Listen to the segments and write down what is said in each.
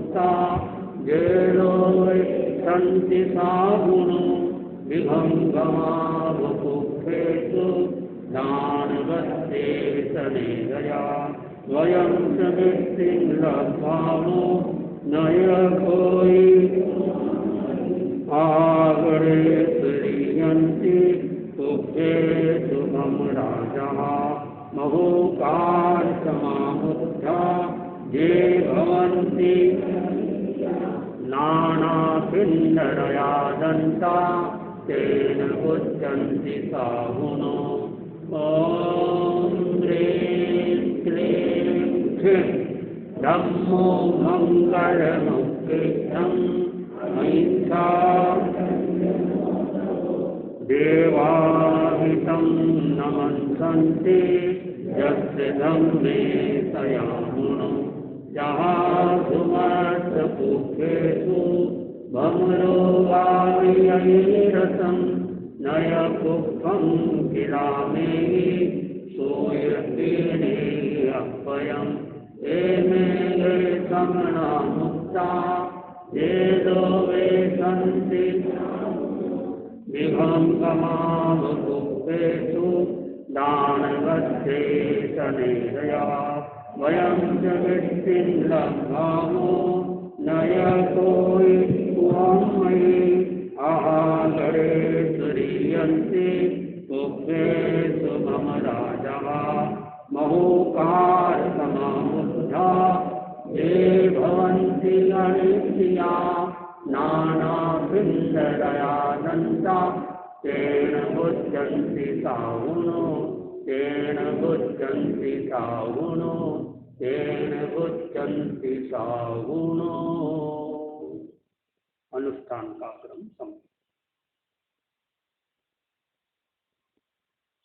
मुक्ता येनो सन्ति सागुणो विभङ्गमावपुखेषु दानवस्ते सनेदया वयं च वृत्तिं लब्धामो नय कोई आगरे प्रियन्ति तुभ्ये शुभं राजः महोकार्षमामुद्धा ये भवन्ति नानापिण्डरया दन्ता तेन उच्यन्ति साहुनो ॐ ह्रीं क्लीं क्षिं धम्मो मङ्गलमुक्तिस्थम् अहिंसा देवाहितं नमन्सन्ति यस्य धम्मे सयामुनो जहाधुमर्थपुखेषु भमरोगामियैरसं नयपुष्पं किलामेहि सूयतीने अप्पयम् एमे ये समना मुक्ता ये लोके सन्ति विभङ्गमावपुखेषु दानवस्ते सनेदया वयं च वृत्तिं लब्धामो नय कोई मयि आहागरे तुरीयन्ति तुभ्ये शुभं राजः महोकारसमामुद्धा ये भवन्ति अनित्या नानापिण्डरया दन्ता तेन उच्यन्ति साहुनो तेन उच्यन्ति साहुनो तेन उच्यन्ति साहुनो। अनुष्ठान का क्रम समाप्त।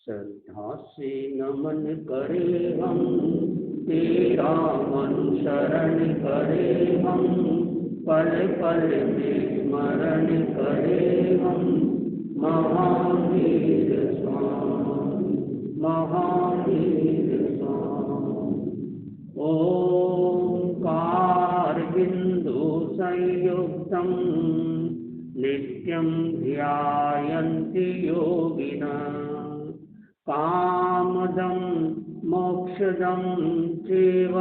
श्रद्धा से नमन करे हम तेरा अनुसरण करे हम पल पल में स्मरण करे हम महावीर स्वामी महावीर स्वामी। ओंकार बिंदु संयुक्तम नित्यं ध्यायन्ति योगिनः कामदं मोक्षदं चैव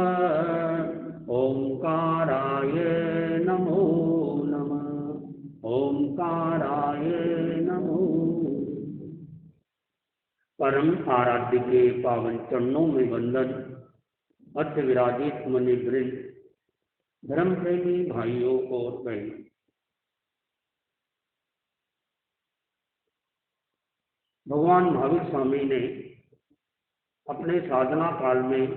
ओंकाराय नमो नमः ओंकाराय नमो। परम आराध्य के पावन चरणों में वंदन। अद्य विराजित मुनि वृंद, धर्म प्रेमी भाइयों और बहनों, भगवान महावीर स्वामी ने अपने साधना काल में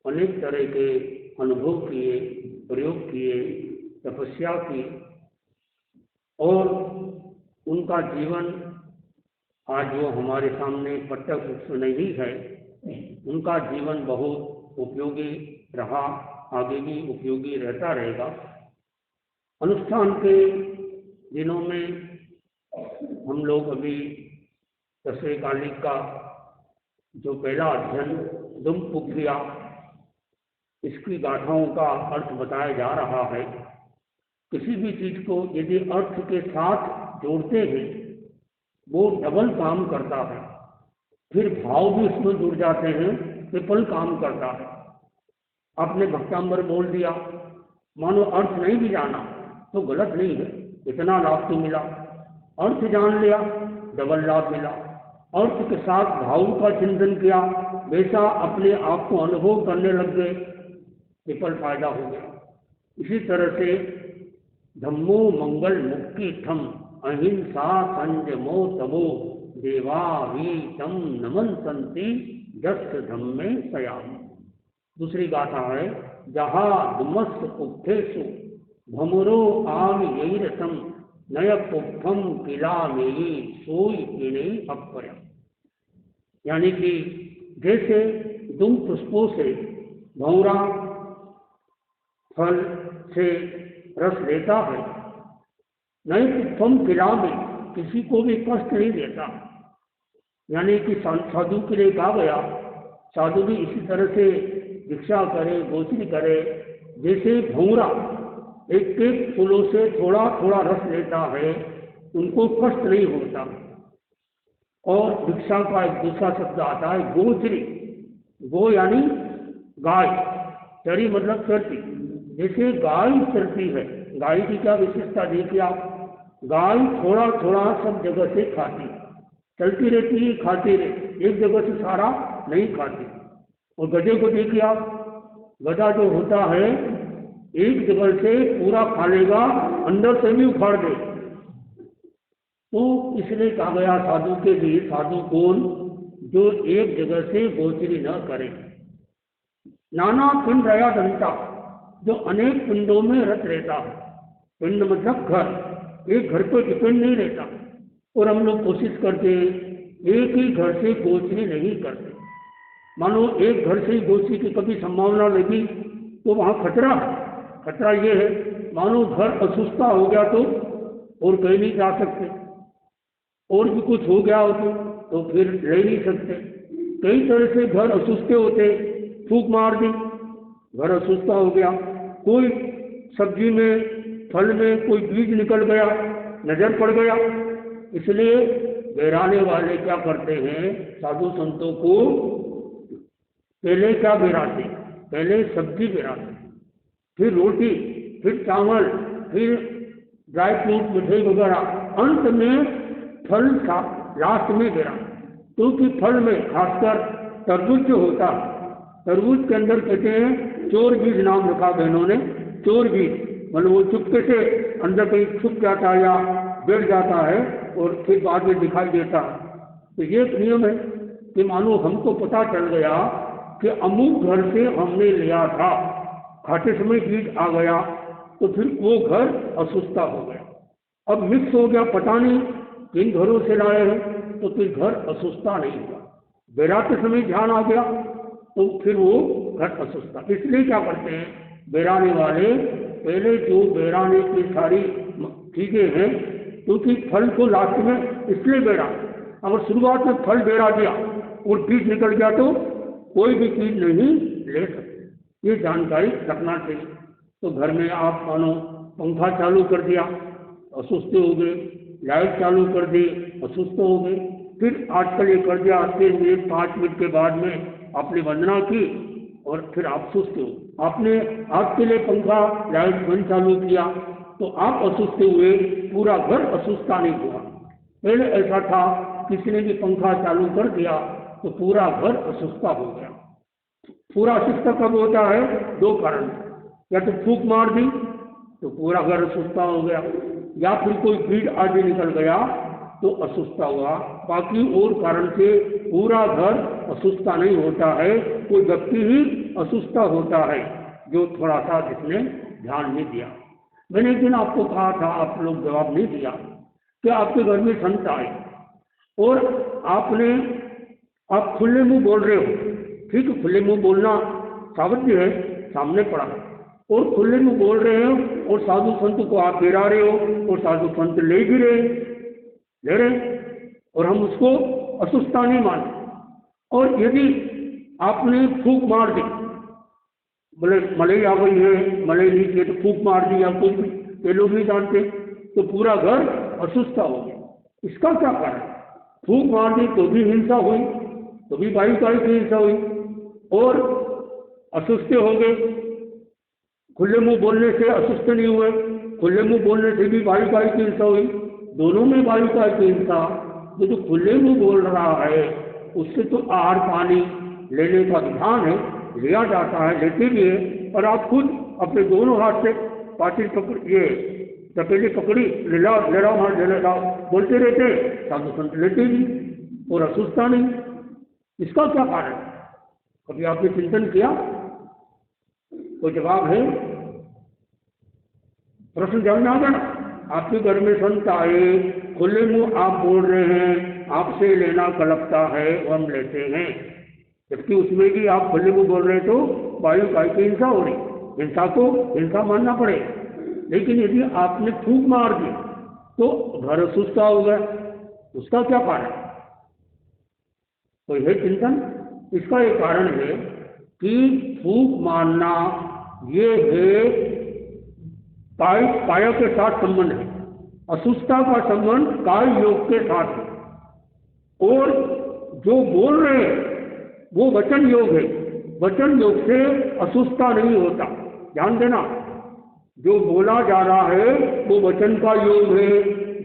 अनेक तरह के अनुभव किए, प्रयोग किए, तपस्या की और उनका जीवन आज जो हमारे सामने प्रत्यक्ष नहीं है, उनका जीवन बहुत उपयोगी रहा, आगे भी उपयोगी रहता रहेगा। अनुष्ठान के दिनों में हम लोग अभी दसवें कालिक का जो पहला अध्ययन दुम्पुक्रिया, इसकी गाथाओं का अर्थ बताया जा रहा है। किसी भी चीज को यदि अर्थ के साथ जोड़ते हैं वो डबल काम करता है, फिर भाव भी उसमें जुड़ जाते हैं, ट्रिपल काम करता है। आपने भक्तांबर बोल दिया, मानो अर्थ नहीं भी जाना तो गलत नहीं है, इतना लाभ तो मिला। अर्थ जान लिया, डबल लाभ मिला। अर्थ के साथ भाव का चिंतन किया, वैसा अपने आप को अनुभव करने लग गए, ट्रिपल फायदा हो गया। इसी तरह से धम्मो मंगल मुक्ति थम अहिंसा संयमो तमो देवावीतम नमन संति जस धम्मे सयाम। दूसरी गाथा है जहा दुमस पुष्ठेषु भमुरो आम यैरसम नय पुष्पम किला मेयी सोई किणे अपयम। यानी कि जैसे दुम पुष्पों से भौरा फल से रस लेता है, नए पुष्पम किला में किसी को भी कष्ट नहीं देता। यानी कि साधु के लिए कहा गया, साधु भी इसी तरह से दीक्षा करे, गोचरी करे, जैसे भौरा एक एक फूलों से थोड़ा थोड़ा रस लेता है, उनको कष्ट नहीं होता। और भिक्षा का एक दूसरा शब्द आता है गोचरी। गो यानी गाय, चरी मतलब चरती। जैसे गाय चरती है, गाय की क्या विशेषता देखिए आप, गाय थोड़ा थोड़ा सब जगह से खाती, चलती रहती है, खाती रहती, एक जगह से सारा नहीं खाती। और गधे को देखिए आप, गधा जो होता है एक जगह से पूरा खा लेगा, अंदर से भी उखाड़ दे। तो इसलिए कहा गया साधु के लिए, साधु कौन, जो एक जगह से गोचरी न करे। नाना पिंड रया दंता, जो अनेक पिंडों में रत रहता है। पिंड मतलब घर, एक घर पर डिपेंड नहीं रहता। और हम लोग कोशिश करते एक ही घर से गोचरी नहीं करते। मानो एक घर से ही गोचरी की कभी संभावना लगी तो वहाँ खतरा है। खतरा ये है, मानो घर असुस्था हो गया तो और कहीं नहीं जा सकते, और भी कुछ हो गया हो तो फिर रह नहीं सकते। कई तरह से घर असुस्थे होते, फूंक मार दी, घर असुस्था हो गया। कोई सब्जी में फल में कोई बीज निकल गया, नजर पड़ गया। इसलिए बेराने वाले क्या करते हैं, साधु संतों को पहले क्या बेराते, पहले सब्जी बेराते, फिर रोटी, फिर चावल, फिर ड्राई फ्रूट मिठाई वगैरह, अंत में फल का लास्ट में बेरा। क्योंकि फल में खासकर तरबूज जो होता है, तरबूज के अंदर कहते हैं चोर बीज नाम रखा बहनों ने, चोर बीज, मतलब वो चुपके से अंदर कहीं छुप जाता है या बैठ जाता है और फिर बाद में दिखाई देता है। तो ये एक नियम है कि मानो हमको पता चल गया कि अमुक घर से हमने लिया था, खाते समय बीज आ गया, तो फिर वो घर असुस्था हो गया। अब मिक्स हो गया, पता नहीं किन घरों से लाए हैं, तो फिर घर असुस्था नहीं हुआ। बेराते समय ध्यान आ गया तो फिर वो घर असुस्था। इसलिए क्या करते हैं बेराने वाले, पहले जो बेराने की सारी चीजें हैं, क्योंकि फल को लास्ट में इसलिए बेरा, अगर शुरुआत में फल बेरा दिया और बीज निकल गया तो कोई भी चीज नहीं ले सकते। ये जानकारी रखना चाहिए। तो घर में आप मानो पंखा चालू कर दिया, असुस्थ हो गए, लाइट चालू कर दी, असुस्थ हो गए, फिर आजकल ये कर दिया 3 मिनट 5 मिनट के बाद में आपने वंदना की और फिर आप सुस्त हो, आपने आपके लिए पंखा लाइट बंद चालू किया तो आप असुस्थ हुए, पूरा घर असुस्था नहीं हुआ। पहले ऐसा था, किसी ने भी पंखा चालू कर दिया तो पूरा घर असुस्था हो गया। पूरा असुस्था कब होता है, 2 कारण, या तो फूंक मार दी तो पूरा घर असुस्था हो गया, या फिर कोई बीज आदि निकल गया तो असुस्था हुआ। बाकी और कारण से पूरा घर असुस्था नहीं होता है, कोई व्यक्ति ही असुस्था होता है जो थोड़ा सा जिसने ध्यान नहीं दिया। मैंने एक दिन आपको कहा था, आप लोग जवाब नहीं दिया, कि आपके घर में संत आए और आप खुले मुंह बोल रहे हो, ठीक है, खुले मुंह बोलना सावधानी है, सामने पड़ा, और खुले मुंह बोल रहे हो और साधु संत को आप गिरा रहे हो और साधु संत ले भी ले रहे, और हम उसको असुस्था नहीं मानते। और यदि आपने फूंक मार दी, बोले मलई आ गई है, मलई नहीं चाहिए तो फूंक मार दी, या कुछ भी, ये लोग नहीं जानते, तो पूरा घर असुस्था हो गया। इसका क्या कारण, फूंक मार दी तो भी हिंसा हुई, तो भी वायु काल की हिंसा हुई, और असुस्थ हो गए। खुले मुंह बोलने से असुस्थ नहीं हुए, खुले मुंह बोलने से भी वायु काल की हिंसा हुई, दोनों में वायु काल की हिंसा। ये जो खुले मुंह बोल रहा है उससे तो आहार पानी लेने का विधान है, लिया जाता है, लेते भी है, पर आप खुद अपने दोनों हाथ से पाटिल पकड़िए, तपेली पकड़ी, ले लाओ बोलते रहते, साधु संत लेते भी और असुस्था नहीं। इसका क्या कारण, कभी आपने चिंतन किया? कोई जवाब है? प्रश्न जवाब में आ गया। आपके घर में संत आए, खुले मुंह आप बोल रहे हैं, आपसे लेना कलपता है, वो हम लेते हैं, जबकि उसमें भी आप खुले मुंह बोल रहे तो वायु काल की हिंसा हो रही, हिंसा को हिंसा मानना पड़ेगा। लेकिन यदि आपने फूंक मार दी तो घर असुस्था हो गया, उसका क्या कारण, कोई है चिंतन? इसका एक कारण है कि फूंक मारना ये है काय के साथ संबंध है। असुस्थता का संबंध काय योग के साथ है। और जो बोल रहे हैं वो वचन योग है। वचन योग से असुस्थता नहीं होता, ध्यान देना। जो बोला जा रहा है वो वचन का योग है।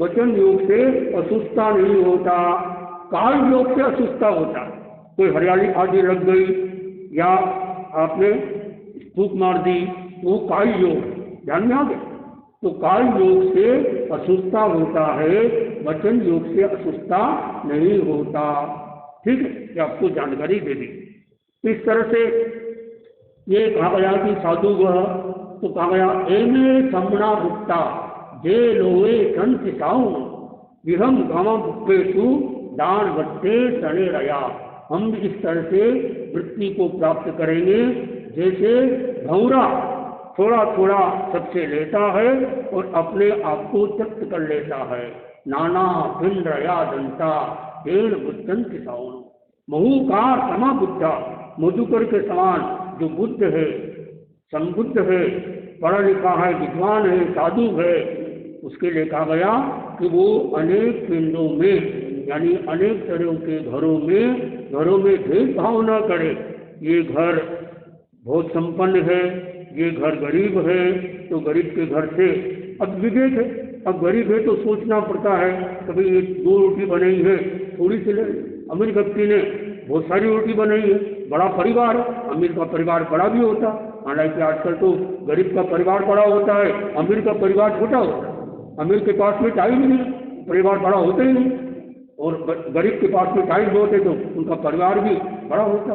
वचन योग से असुस्थता नहीं होता, काल योग से असुस्थता होता। कोई हरियाली आदि लग गई या आपने फूंक मार दी, वो काल योग है, ध्यान में आ गया। तो काल योग से असुस्थता होता है, वचन योग से असुस्थता नहीं होता। ठीक है, ये आपको जानकारी दे दी। इस तरह से ये कहा गया कि साधु वह, तो कहा गया एमे समणा भुक्ता जे लोए संत साऊ विहम गामा बुक्पेशु दान बट्टे सड़े रया। हम भी इस तरह से वृत्ति को प्राप्त करेंगे जैसे भौरा थोड़ा थोड़ा सबसे लेता है और अपने आप को तृप्त कर लेता है। नाना भिन्न रया दंता पेड़ बुद्धन किसाओं महूकार समा बुद्धा, मधुकर के समान जो बुद्ध है, संबुद्ध है, पढ़ा लिखा है, विद्वान है, साधु है, उसके लिए कहा गया कि वो अनेक पिंडों में यानी अनेक तरह के घरों में भेदभाव न करे। ये घर बहुत संपन्न है, ये घर गरीब है, तो गरीब के घर से अब विवेक है। अब गरीब है तो सोचना पड़ता है कभी ये 2 रोटी बनाई है थोड़ी सी ले। अमीर व्यक्ति ने बहुत सारी रोटी बनाई है, बड़ा परिवार है, अमीर का परिवार बड़ा भी होता। हालांकि आजकल तो गरीब का परिवार बड़ा होता है, अमीर का परिवार छोटा होता है। अमीर के पास में टाइम नहीं, परिवार बड़ा होता ही नहीं, और गरीब के पास में टाइम होते तो उनका परिवार भी बड़ा होता।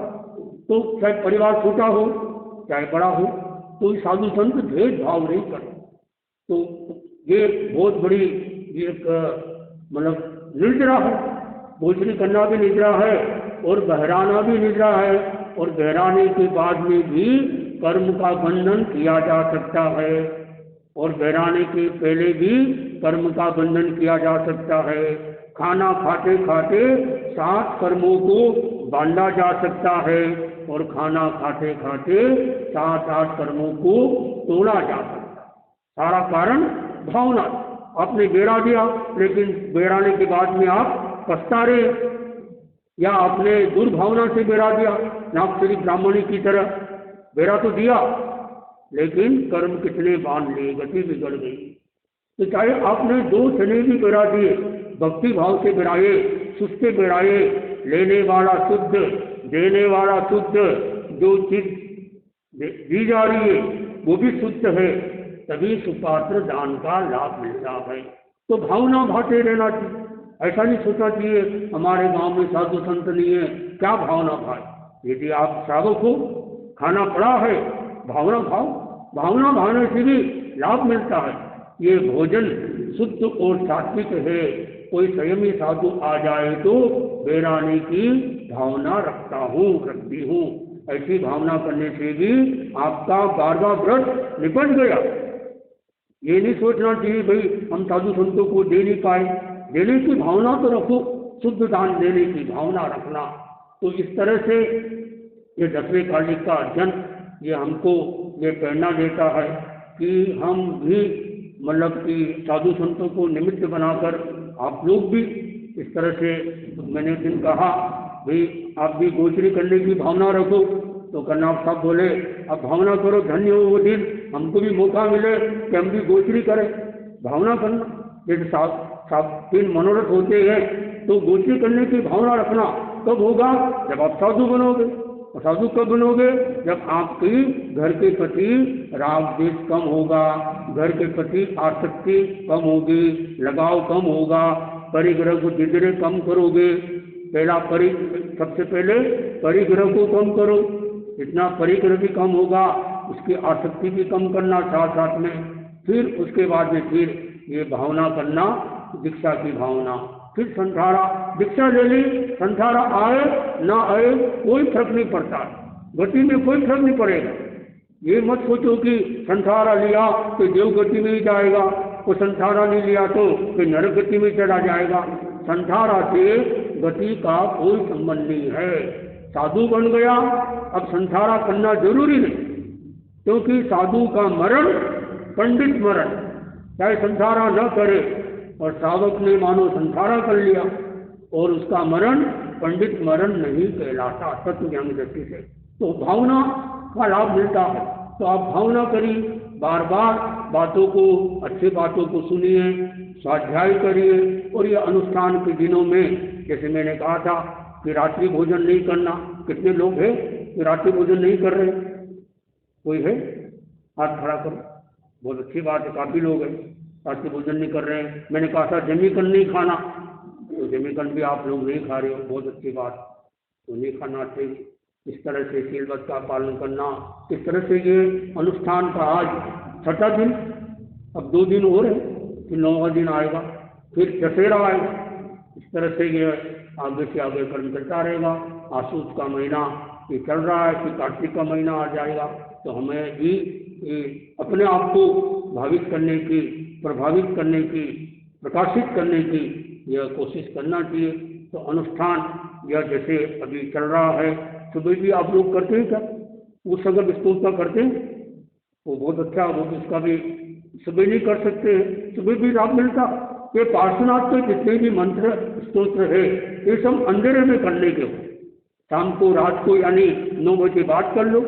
तो चाहे परिवार छोटा हो चाहे बड़ा हो, तो साधु संत भेदभाव नहीं करते। तो ये बहुत बड़ी एक मतलब निद्रा है। भोजनी करना भी निद्रा है और बहराना भी निद्रा है, और बहराने के बाद में भी कर्म का बंधन किया जा सकता है, और बहराने के पहले भी कर्म का बंधन किया जा सकता है। खाना खाते खाते 7 कर्मों को बांधा जा सकता है, और खाना खाते खाते 7 कर्मों को तोड़ा जा सकता है। सारा कारण भावना। आपने बेरा दिया लेकिन बेराने के बाद में आप पछता रहे, या आपने दुर्भावना से बेरा दिया, नागश्री ब्राह्मणी की तरह बेरा तो दिया लेकिन कर्म कितने बांध लिए, गति बिगड़ गई। तो चाहे आपने 2 चने भी बेरा दिए, भक्ति भाव से बेराए, सुस्ते बेराए, लेने वाला शुद्ध, देने वाला शुद्ध, जो चीज दी जा रही है वो भी शुद्ध है, तभी सुपात्र दान का लाभ मिलता है। तो भावना भाते रहना चाहिए। ऐसा नहीं सोचना चाहिए हमारे गांव में साधु संत नहीं है, क्या भावना भाई। यदि आप श्रावक हो, खाना पड़ा है, भावना भाव, भावना भावने से भी लाभ मिलता है। ये भोजन शुद्ध और सात्विक है। कोई संयमी साधु आ जाए तो बेराने की भावना रखती हूँ। ऐसी भावना करने से भी आपका 12वां व्रत निपट गया। ये नहीं सोचना चाहिए भाई हम साधु संतों को दे नहीं पाए, देने की भावना तो रखो, शुद्ध दान देने की भावना रखना। तो इस तरह से ये 10वें कालिक का अध्ययन ये हमको ये प्रेरणा देता है कि हम भी मतलब कि साधु संतों को निमित्त बनाकर आप लोग भी इस तरह से, मैंने दिन कहा भाई आप भी गोचरी करने की भावना रखो, तो कर्नाड साहब बोले अब भावना करो, धन्य हो वो दिन, हमको भी मौका मिले कि हम भी गोचरी करें। भावना करना, जैसे साहब 3 मनोरथ होते हैं, तो गोचरी करने की भावना रखना कब होगा, जब आप साधु बनोगे। और साधु कब बनोगे, जब आपकी घर के प्रति राग द्वेष कम होगा, घर के प्रति आसक्ति कम होगी, लगाव कम होगा, परिग्रह को धीरे कम करोगे। सबसे पहले परिग्रह को कम करो, इतना परिग्रह भी कम होगा, उसकी आसक्ति भी कम करना साथ साथ में। फिर उसके बाद में फिर ये भावना करना, दीक्षा की भावना। फिर संसारा, दीक्षा ले ली, संसारा आए ना आए कोई फर्क नहीं पड़ता, गति में कोई फर्क नहीं पड़ेगा। ये मत सोचो कि संसारा लिया तो देव गति में ही जाएगा, वो संसारा नहीं लिया तो फिर नरक गति में चला जाएगा। संसारा से गति का कोई संबंध नहीं है। साधु बन गया, अब संसारा करना जरूरी नहीं। क्योंकि साधु का मरण पंडित मरण, चाहे संसारा न करे और श्रावक ने मानो संसारा कर लिया और उसका मरण पंडित मरण नहीं कहलाता तत्व ज्ञान दृष्टि से। तो भावना का लाभ मिलता है। तो आप भावना करिए, बार बार बातों को, अच्छी बातों को सुनिए, स्वाध्याय करिए। और ये अनुष्ठान के दिनों में जैसे मैंने कहा था कि रात्रि भोजन नहीं करना। कितने लोग हैं कि रात्रि भोजन नहीं कर रहे? कोई है? हाथ खड़ा करो। बहुत अच्छी बात है, काफी लोग हैं रात्रि भोजन नहीं कर रहे हैं। मैंने कहा था जमीकन नहीं खाना, तो जमीकन भी आप लोग नहीं खा रहे हो, बहुत अच्छी बात। तो नहीं खाना चाहिए। इस तरह से शीलवत का पालन करना। इस तरह से ये अनुष्ठान का आज 6ठा दिन, अब 2 दिन और है, फिर 9वां दिन आएगा, फिर दशहरा आएगा। इस तरह से ये आगे से आगे कर्म चलता रहेगा। आसूस का महीना ये चल रहा है, फिर कार्तिक का महीना आ जाएगा। तो हमें भी अपने आप को भावित करने की, प्रभावित करने की, प्रकाशित करने की यह कोशिश करना चाहिए। तो अनुष्ठान यह जैसे अभी चल रहा है, सुबह भी आप लोग करते हैं क्या? उस अगर स्तोत्र करते हैं वो बहुत अच्छा, वो उसका भी सुबह नहीं कर सकते हैं, सुबह भी लाभ मिलता। ये पार्श्वनाथ के जितने भी मंत्र स्तोत्र है ये सब अंधेरे में करने के हो। शाम को, रात को, यानी 9 बजे बात कर लो,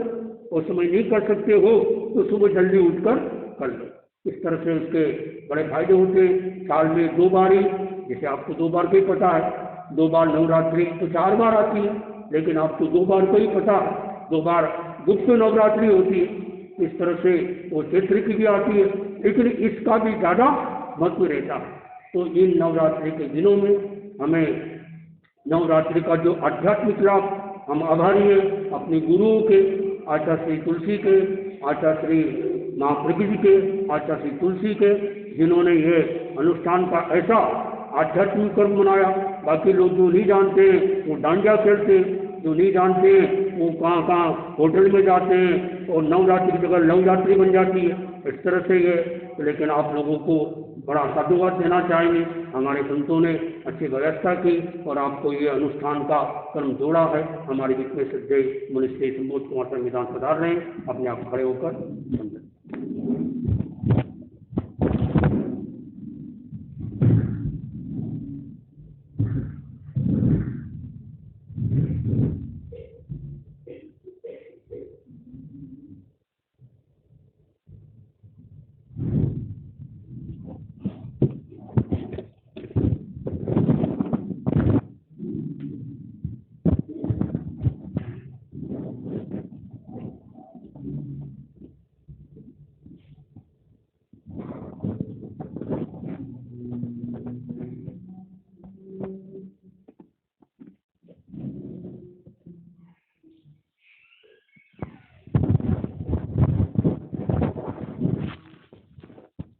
उस समय नहीं कर सकते हो तो सुबह जल्दी उठकर कर लो। इस तरह से उसके बड़े फायदे होते हैं। साल में 2 बार ही, जैसे आपको 2 बार का ही पता है, 2 बार नवरात्रि तो 4 बार आती है, लेकिन आपको 2 बार का ही पता है, 2 बार गुप्त नवरात्रि होती है। इस तरह से वो चैत्र की भी आती है, लेकिन इसका भी ज़्यादा महत्व रहता है। तो इन नवरात्रि के दिनों में हमें नवरात्रि का जो आध्यात्मिक लाभ, हम आभारी हैं अपने गुरुओं के, आचार्य श्री तुलसी के, आचार्य श्री माँ प्रकृति के, आचार्य श्री तुलसी के, जिन्होंने ये अनुष्ठान का ऐसा आध्यात्मिक कर्म बनाया। बाकी लोग जो नहीं जानते हैं वो डांडिया खेलते हैं, जो नहीं जानते हैं वो कहाँ होटल में जाते हैं और नवरात्रि की जगह नवरात्रि बन जाती है। इस तरह से ये, लेकिन आप लोगों को बड़ा साधुवाद देना चाहेंगे। हमारे संतों ने अच्छी व्यवस्था की और आपको ये अनुष्ठान का कर्म जोड़ा है। हमारे बीच में श्रद्धेय मनुष्य संबोध कुमार संविधान पधार रहे हैं, अपने आप खड़े होकर